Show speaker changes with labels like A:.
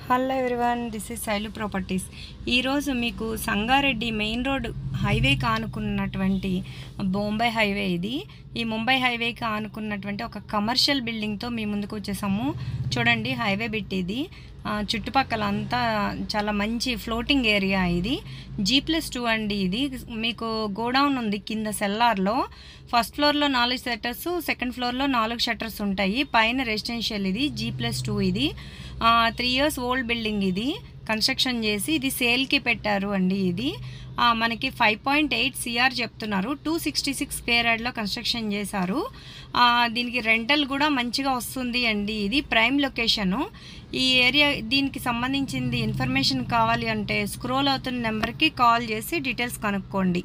A: Hello everyone, this is Shailu properties. ఈరోజు మీకు Sangareddy main road హైవేకి ఆనుకున్నటువంటి బొంబాయి హైవే ఇది. ఈ ముంబై హైవేకి ఆనుకున్నటువంటి ఒక కమర్షియల్ బిల్డింగ్తో మీ ముందుకు వచ్చేసాము. చూడండి, హైవే బిట్ ఇది. చుట్టుపక్కల అంతా చాలా మంచి ఫ్లోటింగ్ ఏరియా ఇది. G+2 అండి. ఇది మీకు గోడౌన్ ఉంది కింద సెల్లార్లో. ఫస్ట్ ఫ్లోర్లో 4 షట్టర్స్, సెకండ్ ఫ్లోర్లో 4 షట్టర్స్ ఉంటాయి. పైన రెసిడెన్షియల్ ఇది. G+2 ఇది 3 years ఓల్డ్ బిల్డింగ్. ఇది కన్స్ట్రక్షన్ చేసి ఇది సేల్కి పెట్టారు అండి. ఇది మనకి 5.8 CR చెప్తున్నారు. 266 స్క్వేర్ యార్డ్లో కన్స్ట్రక్షన్ చేశారు. దీనికి రెంటల్ కూడా మంచిగా వస్తుంది అండి. ఇది ప్రైమ్ లొకేషను. ఈ ఏరియా దీనికి సంబంధించింది ఇన్ఫర్మేషన్ కావాలి అంటే స్క్రోల్ అవుతున్న నెంబర్కి కాల్ చేసి డీటెయిల్స్ కనుక్కోండి.